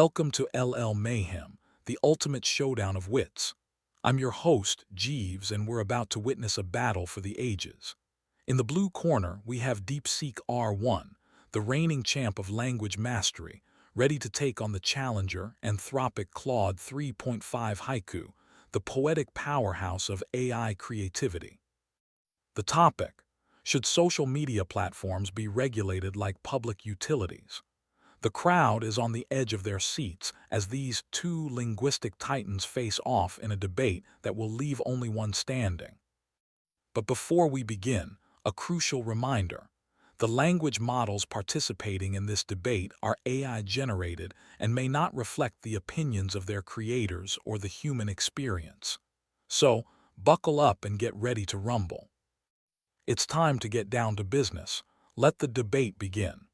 Welcome to LL Mayhem, the ultimate showdown of wits. I'm your host, Jeeves, and we're about to witness a battle for the ages. In the blue corner, we have DeepSeek R1, the reigning champ of language mastery, ready to take on the challenger Anthropic Claude 3.5 Haiku, the poetic powerhouse of AI creativity. The topic: should social media platforms be regulated like public utilities? The crowd is on the edge of their seats as these two linguistic titans face off in a debate that will leave only one standing. But before we begin, a crucial reminder. The language models participating in this debate are AI-generated and may not reflect the opinions of their creators or the human experience. So, buckle up and get ready to rumble. It's time to get down to business. Let the debate begin.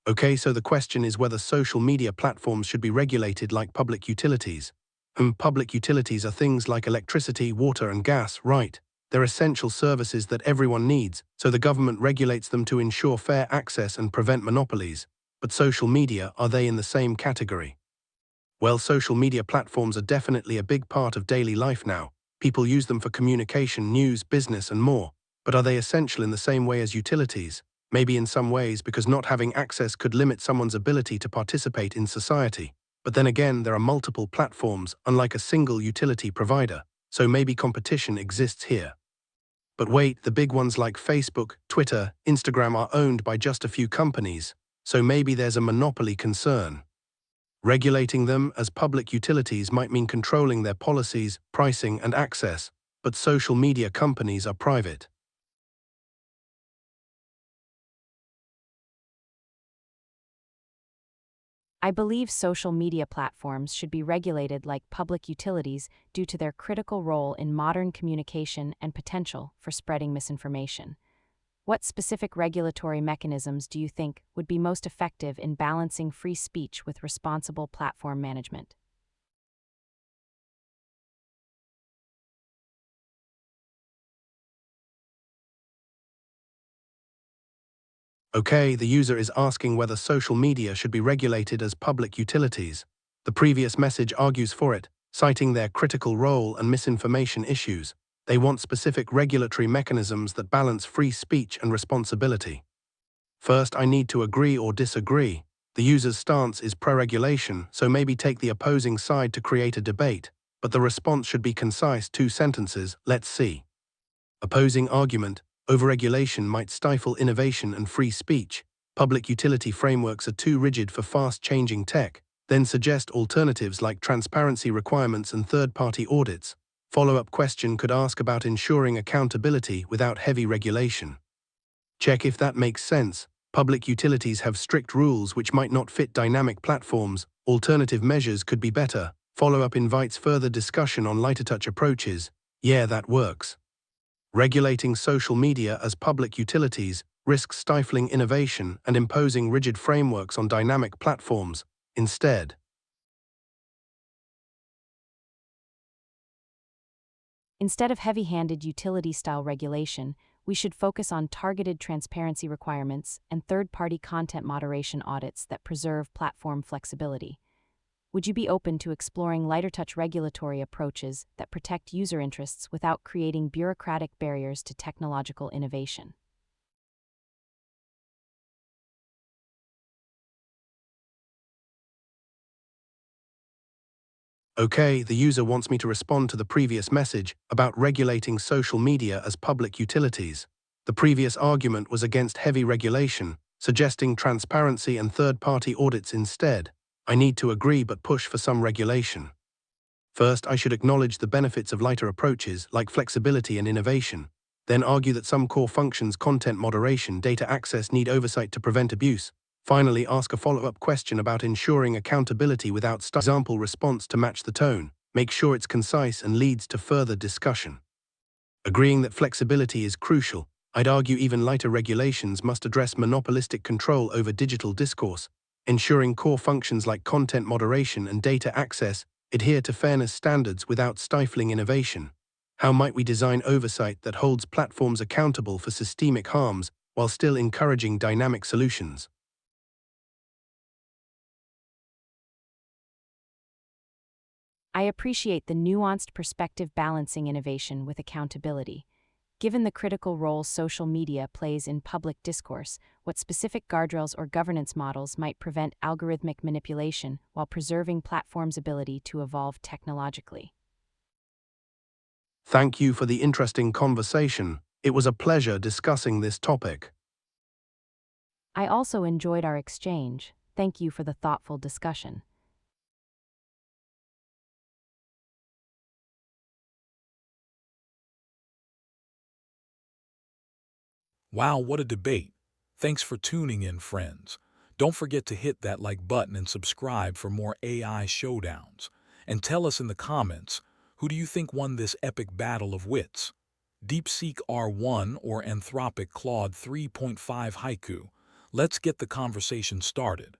Okay, so the question is whether social media platforms should be regulated like public utilities. Public utilities are things like electricity, water, and gas, right? They're essential services that everyone needs, so the government regulates them to ensure fair access and prevent monopolies. But social media, are they in the same category? Well, social media platforms are definitely a big part of daily life now. People use them for communication, news, business, and more. But are they essential in the same way as utilities? Maybe in some ways, because not having access could limit someone's ability to participate in society. But then again, there are multiple platforms, unlike a single utility provider, so maybe competition exists here. But wait, the big ones like Facebook, Twitter, Instagram are owned by just a few companies, so maybe there's a monopoly concern. Regulating them as public utilities might mean controlling their policies, pricing, and access, but social media companies are private. I believe social media platforms should be regulated like public utilities due to their critical role in modern communication and potential for spreading misinformation. What specific regulatory mechanisms do you think would be most effective in balancing free speech with responsible platform management? Okay, the user is asking whether social media should be regulated as public utilities. The previous message argues for it, citing their critical role and misinformation issues. They want specific regulatory mechanisms that balance free speech and responsibility. First, I need to agree or disagree. The user's stance is pro-regulation, so maybe take the opposing side to create a debate. But the response should be concise, 2 sentences, let's see. Opposing argument: overregulation might stifle innovation and free speech. Public utility frameworks are too rigid for fast-changing tech. Then suggest alternatives like transparency requirements and third-party audits. Follow-up question could ask about ensuring accountability without heavy regulation. Check if that makes sense. Public utilities have strict rules which might not fit dynamic platforms. Alternative measures could be better. Follow-up invites further discussion on lighter-touch approaches. Yeah, that works. Regulating social media as public utilities risks stifling innovation and imposing rigid frameworks on dynamic platforms instead. Instead of heavy-handed utility-style regulation, we should focus on targeted transparency requirements and third-party content moderation audits that preserve platform flexibility. Would you be open to exploring lighter-touch regulatory approaches that protect user interests without creating bureaucratic barriers to technological innovation? Okay, the user wants me to respond to the previous message about regulating social media as public utilities. The previous argument was against heavy regulation, suggesting transparency and third-party audits instead. I need to agree but push for some regulation. First, I should acknowledge the benefits of lighter approaches like flexibility and innovation. Then argue that some core functions, content moderation, data access, need oversight to prevent abuse. Finally, ask a follow-up question about ensuring accountability without example response to match the tone. Make sure it's concise and leads to further discussion. Agreeing that flexibility is crucial, I'd argue even lighter regulations must address monopolistic control over digital discourse, ensuring core functions like content moderation and data access adhere to fairness standards without stifling innovation. How might we design oversight that holds platforms accountable for systemic harms while still encouraging dynamic solutions? I appreciate the nuanced perspective balancing innovation with accountability. Given the critical role social media plays in public discourse, what specific guardrails or governance models might prevent algorithmic manipulation while preserving platforms' ability to evolve technologically? Thank you for the interesting conversation. It was a pleasure discussing this topic. I also enjoyed our exchange. Thank you for the thoughtful discussion. Wow, what a debate. Thanks for tuning in, friends. Don't forget to hit that like button and subscribe for more AI showdowns. And tell us in the comments, who do you think won this epic battle of wits? DeepSeek R1 or Anthropic Claude 3.5 Haiku? Let's get the conversation started.